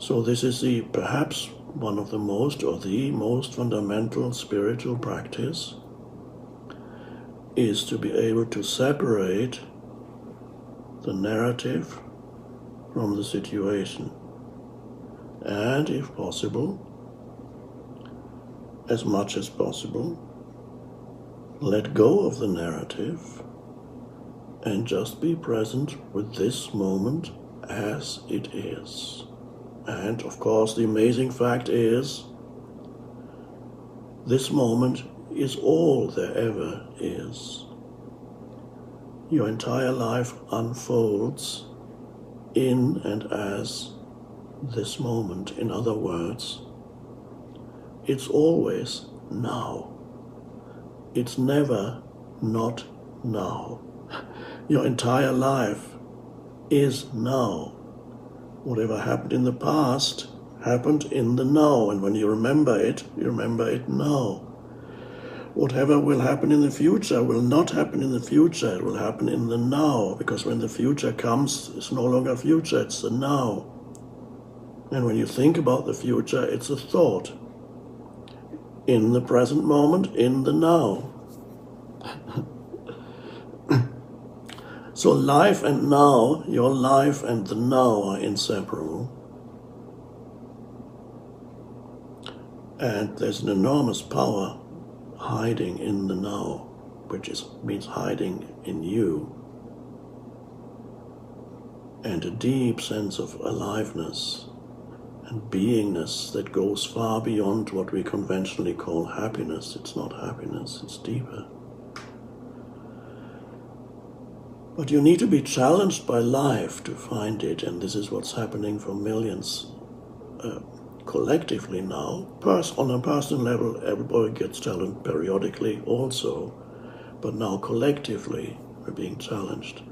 So this is perhaps one of the most, or the most fundamental spiritual practice, is to be able to separate the narrative from the situation. And if possible, as much as possible, let go of the narrative and just be present with this moment as it is. And of course, the amazing fact is, this moment is all there ever is. Your entire life unfolds in and as this moment. In other words, it's always now. It's never not now. Your entire life is now. Whatever happened in the past happened in the now, and when you remember it now. Whatever will happen in the future will not happen in the future, it will happen in the now, because when the future comes, it's no longer future, it's the now. And when you think about the future, it's a thought. In the present moment, in the now. So life and now, your life and the now are inseparable. And there's an enormous power hiding in the now, which means hiding in you. And a deep sense of aliveness and beingness that goes far beyond what we conventionally call happiness. It's not happiness, it's deeper. But you need to be challenged by life to find it, and this is what's happening for millions collectively now. On a personal level, everybody gets challenged periodically also, but now collectively we're being challenged.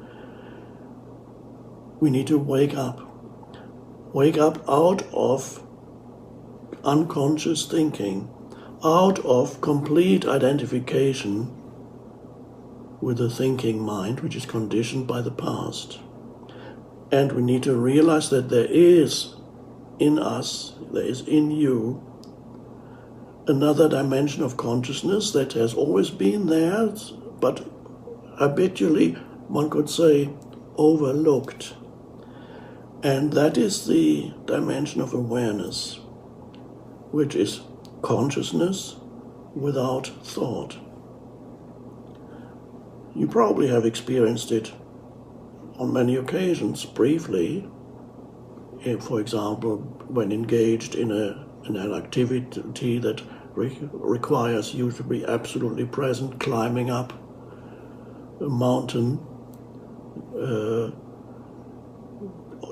We need to wake up. Wake up out of unconscious thinking, out of complete identification with the thinking mind, which is conditioned by the past. And we need to realize that there is in us, there is in you, another dimension of consciousness that has always been there, but habitually, one could say, overlooked. And that is the dimension of awareness, which is consciousness without thought. You probably have experienced it on many occasions, briefly. For example, when engaged in an activity that requires you to be absolutely present, climbing up a mountain,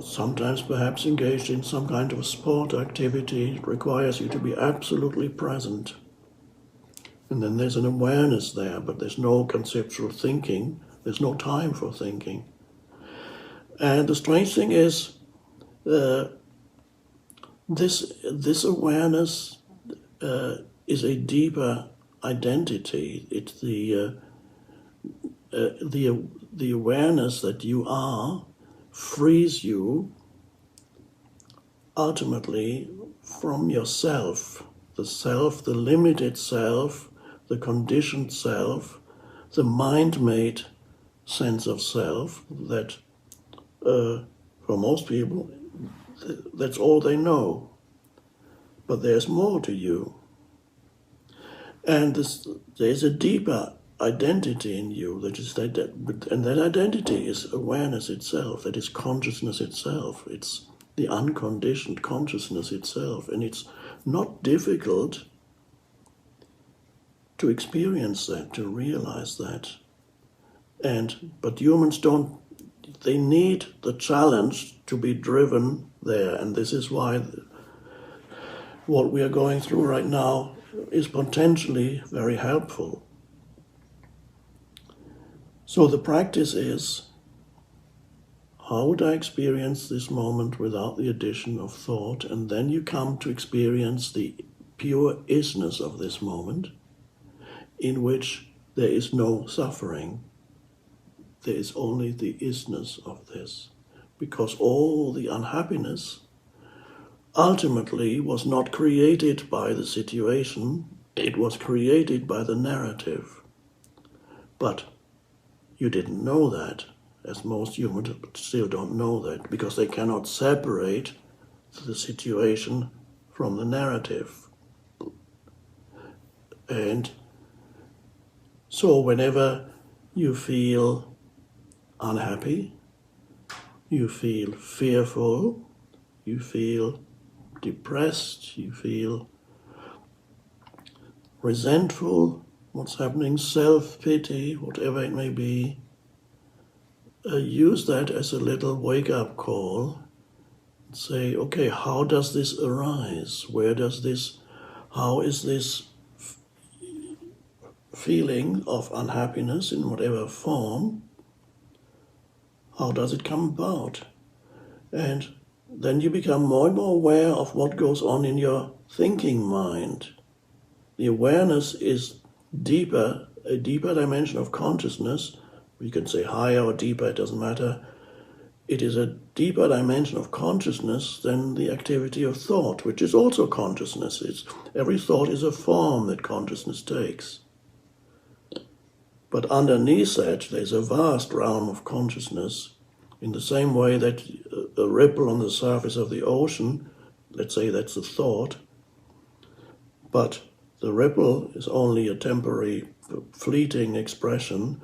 sometimes perhaps engaged in some kind of sport activity, it requires you to be absolutely present. And then there's an awareness there, but there's no conceptual thinking, there's no time for thinking. And the strange thing is, this awareness is a deeper identity. It's the awareness that you are frees you ultimately from yourself, the limited self, the conditioned self, the mind-made sense of self that for most people, that's all they know. But there's more to you. And there's a deeper identity in you, and that identity is awareness itself, that is consciousness itself. It's the unconditioned consciousness itself. And it's not difficult to experience that, to realize that. But humans they need the challenge to be driven there, and this is why what we are going through right now is potentially very helpful. So the practice is, how would I experience this moment without the addition of thought? And then you come to experience the pure isness of this moment, in which there is no suffering. There is only the isness of this, because all the unhappiness ultimately was not created by the situation, it was created by the narrative. But you didn't know that, as most humans still don't know that, because they cannot separate the situation from the narrative. And so whenever you feel unhappy, you feel fearful, you feel depressed, you feel resentful, what's happening, self-pity, whatever it may be, use that as a little wake-up call. Say, okay, how does this arise? How is this feeling of unhappiness in whatever form, how does it come about? And then you become more and more aware of what goes on in your thinking mind. The awareness is deeper, a deeper dimension of consciousness. You can say higher or deeper, it doesn't matter. It is a deeper dimension of consciousness than the activity of thought, which is also consciousness. Every thought is a form that consciousness takes. But underneath that, there's a vast realm of consciousness, in the same way that a ripple on the surface of the ocean, let's say that's a thought, but the ripple is only a temporary, fleeting expression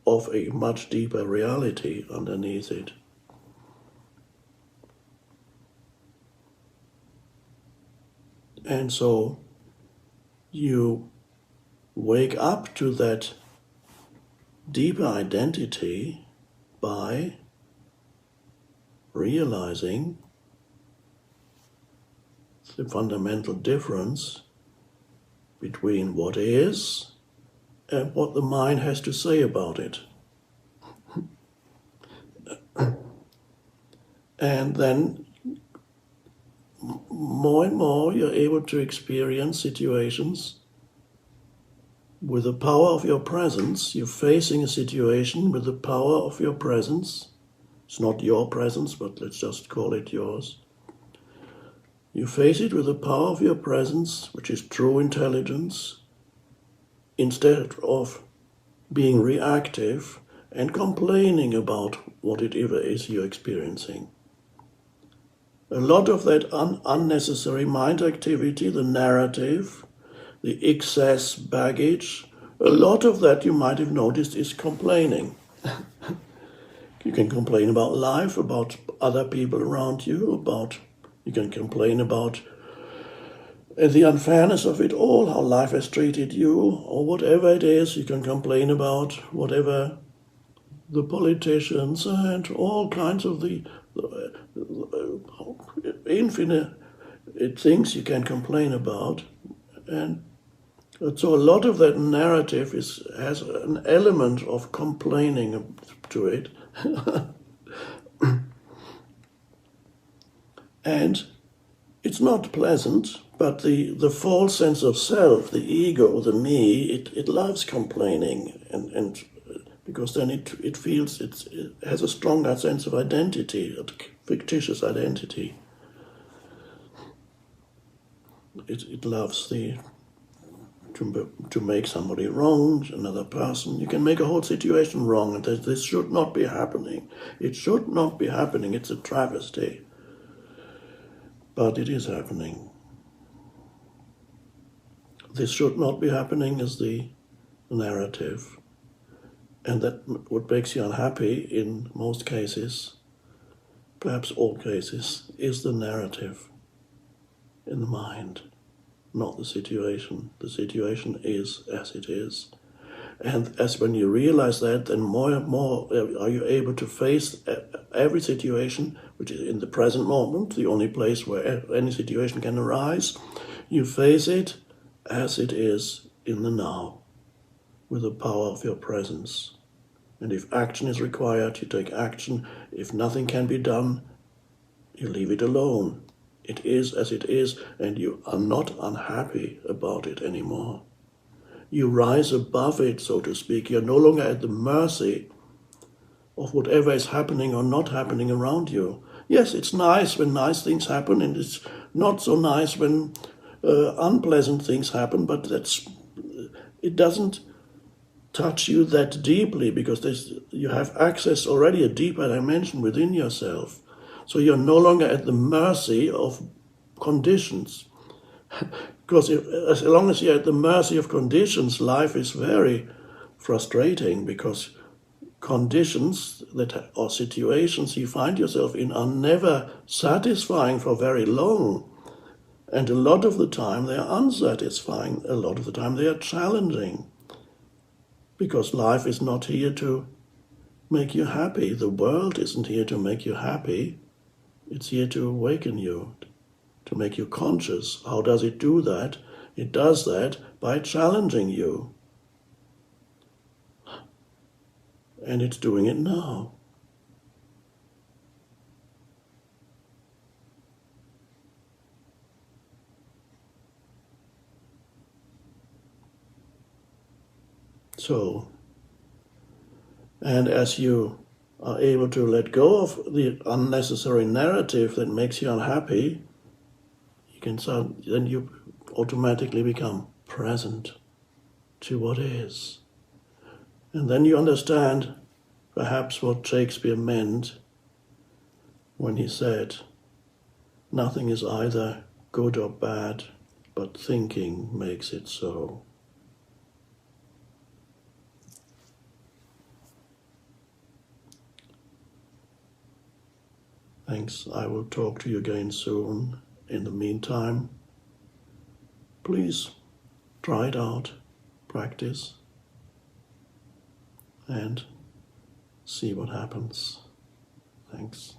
of a much deeper reality underneath it. And so you wake up to that deeper identity by realizing the fundamental difference between what is and what the mind has to say about it. And then more and more you're able to experience situations with the power of your presence. You're facing a situation with the power of your presence. It's not your presence, but let's just call it yours. You face it with the power of your presence, which is true intelligence, instead of being reactive and complaining about what it ever is you're experiencing. A lot of that unnecessary mind activity, the narrative, the excess baggage, a lot of that you might have noticed is complaining. You can complain about life, about other people around you, you can complain about the unfairness of it all, how life has treated you, or whatever it is. You can complain about whatever the politicians and all kinds of the infinite things you can complain about. And so a lot of that narrative has an element of complaining to it. And it's not pleasant, but the false sense of self, the ego, the me, it loves complaining, and because then it feels it has a stronger sense of identity, a fictitious identity. It loves to make somebody wrong, another person. You can make a whole situation wrong, and this should not be happening. It should not be happening. It's a travesty. But it is happening. This should not be happening is the narrative. And that what makes you unhappy in most cases, perhaps all cases, is the narrative in the mind, not the situation. The situation is as it is. And as when you realize that, then more and more are you able to face every situation, which is in the present moment, the only place where any situation can arise. You face it as it is in the now, with the power of your presence. And if action is required, you take action. If nothing can be done, you leave it alone. It is as it is, and you are not unhappy about it anymore. You rise above it, so to speak. You're no longer at the mercy of whatever is happening or not happening around you. Yes, it's nice when nice things happen, and it's not so nice when unpleasant things happen, but it doesn't touch you that deeply, because you have access already, a deeper dimension within yourself. So you're no longer at the mercy of conditions. Because as long as you're at the mercy of conditions, life is very frustrating, because conditions or situations you find yourself in are never satisfying for very long. And a lot of the time they are unsatisfying. A lot of the time they are challenging. Because life is not here to make you happy. The world isn't here to make you happy. It's here to awaken you, to make you conscious. How does it do that? It does that by challenging you. And it's doing it now. So, and as you are able to let go of the unnecessary narrative that makes you unhappy, then you automatically become present to what is. And then you understand perhaps what Shakespeare meant when he said, "Nothing is either good or bad, but thinking makes it so." Thanks. I will talk to you again soon. In the meantime, please try it out, practice, and see what happens. Thanks.